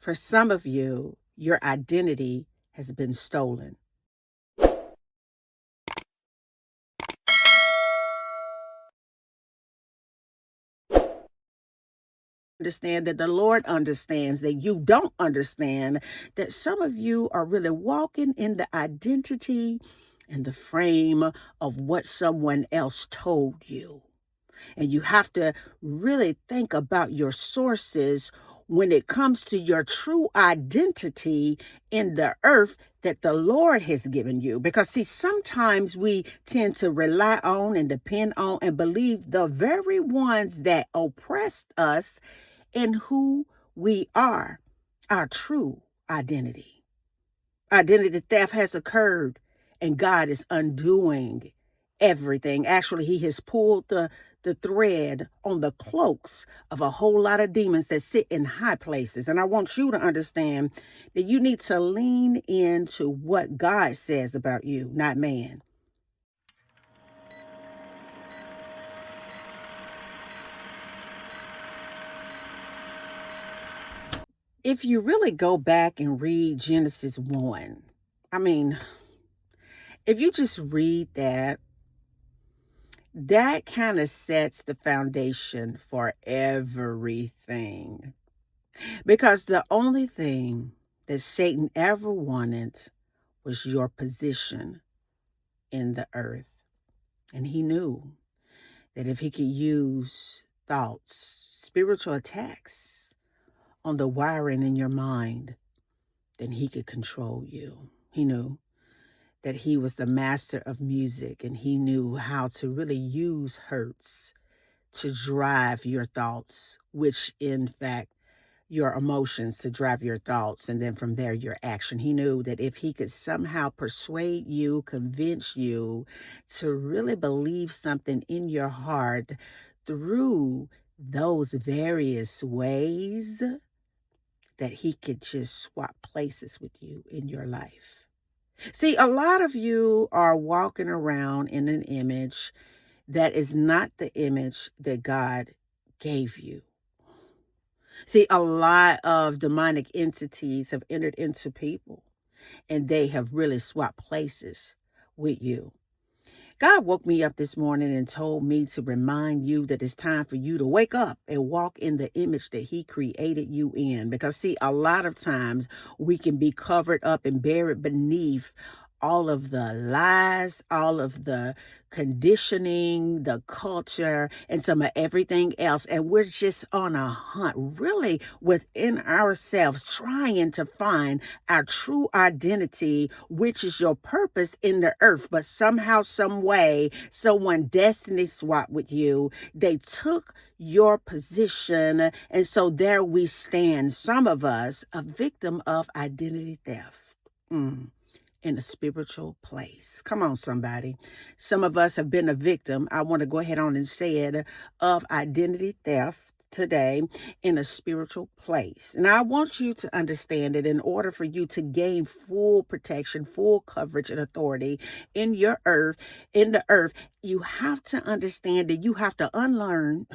For some of you, your identity has been stolen. Understand that the Lord understands that you don't understand that some of you are really walking in the identity and the frame of what someone else told you. And you have to really think about your sources when it comes to your true identity in the earth that the Lord has given you. Because, see, sometimes we tend to rely on and depend on and believe the very ones that oppressed us in who we are, our true identity. Identity theft has occurred, and God is undoing everything. Actually, He has pulled the thread on the cloaks of a whole lot of demons that sit in high places. And I want you to understand that you need to lean into what God says about you, not man. If you really go back and read Genesis 1, I mean, if you just read that, that kind of sets the foundation for everything. Because the only thing that Satan ever wanted was your position in the earth. And he knew that if he could use thoughts, spiritual attacks on the wiring in your mind, then he could control you. He knew that he was the master of music, and he knew how to really use hurts to drive your thoughts, which in fact, your emotions to drive your thoughts, and then from there, your action. He knew that if he could somehow persuade you, convince you to really believe something in your heart through those various ways, that he could just swap places with you in your life. See, a lot of you are walking around in an image that is not the image that God gave you. See, a lot of demonic entities have entered into people, and they have really swapped places with you. God woke me up this morning and told me to remind you that it's time for you to wake up and walk in the image that He created you in. Because, see, a lot of times we can be covered up and buried beneath all of the lies, all of the conditioning, the culture, and some of everything else. And we're just on a hunt, really within ourselves, trying to find our true identity, which is your purpose in the earth. But somehow, some way, someone destiny swapped with you. They took your position. And so there we stand, some of us, a victim of identity theft. In a spiritual place. Come on, somebody. Some of us have been a victim. I want to go ahead on and say it, of identity theft today in a spiritual place. And I want you to understand that in order for you to gain full protection, full coverage and authority in your earth, in the earth, you have to understand that you have to unlearn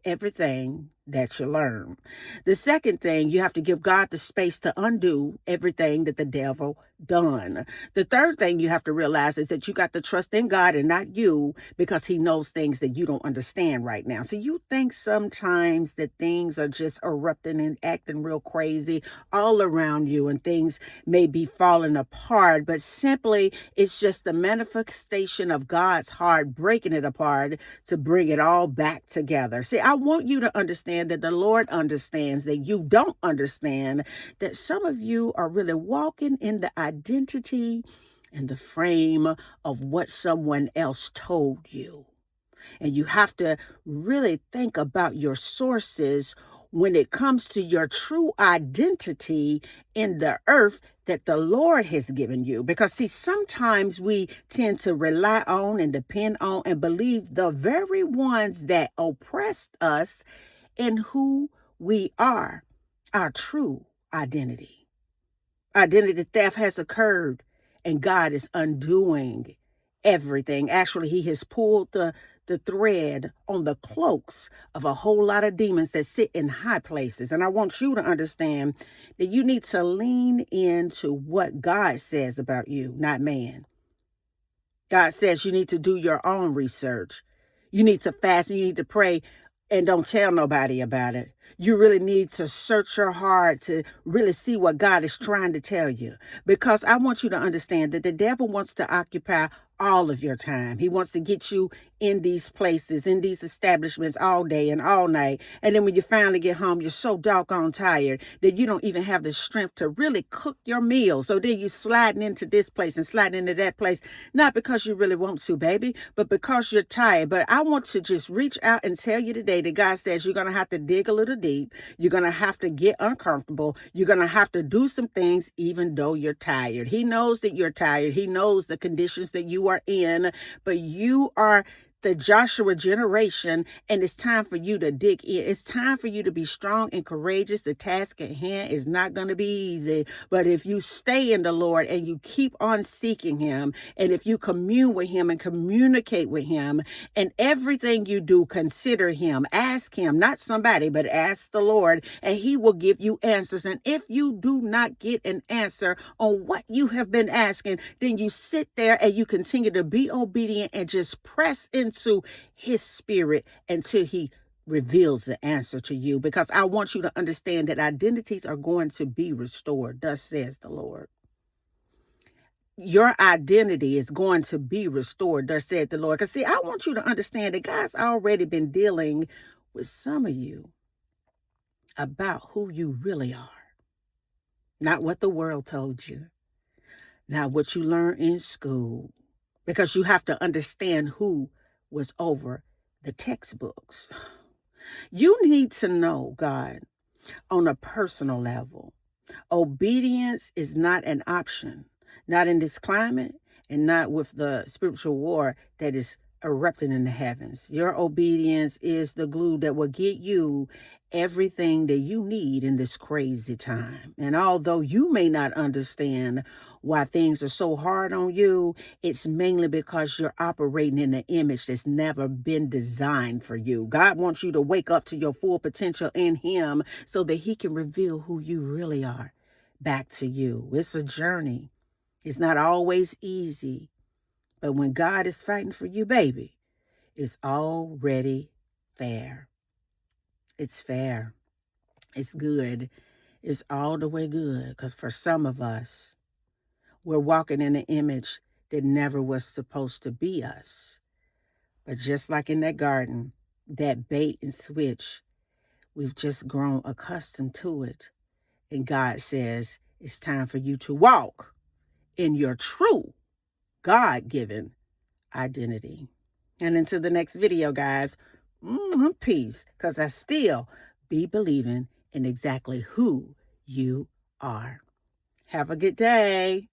everything that you learn. The second thing, you have to give God the space to undo everything that the devil done. The third thing you have to realize is that you got to trust in God and not you, because He knows things that you don't understand right now. So you think sometimes that things are just erupting and acting real crazy all around you, and things may be falling apart, but simply it's just the manifestation of God's heart breaking it apart to bring it all back together. See, I want you to understand that the Lord understands that you don't understand, that some of you are really walking in the identity and the frame of what someone else told you. And you have to really think about your sources when it comes to your true identity in the earth that the Lord has given you. Because, see, sometimes we tend to rely on and depend on and believe the very ones that oppressed us in who we are, our true identity. Identity theft has occurred, and God is undoing everything. Actually, He has pulled the the thread on the cloaks of a whole lot of demons that sit in high places. And I want you to understand that you need to lean into what God says about you, not man. God says you need to do your own research. You need to fast and you need to pray and don't tell nobody about it. You really need to search your heart to really see what God is trying to tell you. Because I want you to understand that the devil wants to occupy all of your time. He wants to get you in these places, in these establishments all day and all night. And then when you finally get home, you're so doggone tired that you don't even have the strength to really cook your meal. So then you sliding into this place and sliding into that place, not because you really want to, baby, but because you're tired. But I want to just reach out and tell you today that God says you're going to have to dig a little deep. You're going to have to get uncomfortable. You're going to have to do some things even though you're tired. He knows that you're tired. He knows the conditions that you are in, but you are the Joshua generation, and it's time for you to dig in. It's time for you to be strong and courageous. The task at hand is not going to be easy, but if you stay in the Lord and you keep on seeking him, and if you commune with him and communicate with him, and everything you do, consider him, ask him, not somebody, but ask the Lord, and he will give you answers. And if you do not get an answer on what you have been asking, then you sit there and you continue to be obedient and just press into his spirit until he reveals the answer to you. Because I want you to understand that identities are going to be restored, thus says the Lord. Your identity is going to be restored, thus said the Lord. Because see, I want you to understand that God's already been dealing with some of you about who you really are. Not what the world told you, not what you learned in school, because you have to understand who was over the textbooks. You need to know God on a personal level. Obedience is not an option, not in this climate and not with the spiritual war that is erupting in the heavens. Your obedience is the glue that will get you everything that you need in this crazy time. And although you may not understand why things are so hard on you, it's mainly because you're operating in an image that's never been designed for you. God wants you to wake up to your full potential in him so that he can reveal who you really are back to you. It's a journey. It's not always easy. But when God is fighting for you, baby, it's already fair. It's fair. It's good. It's all the way good. Because for some of us, we're walking in an image that never was supposed to be us. But just like in that garden, that bait and switch, we've just grown accustomed to it. And God says it's time for you to walk in your true God-given identity. And until the next video, guys, peace, because I still be believing in exactly who you are. Have a good day.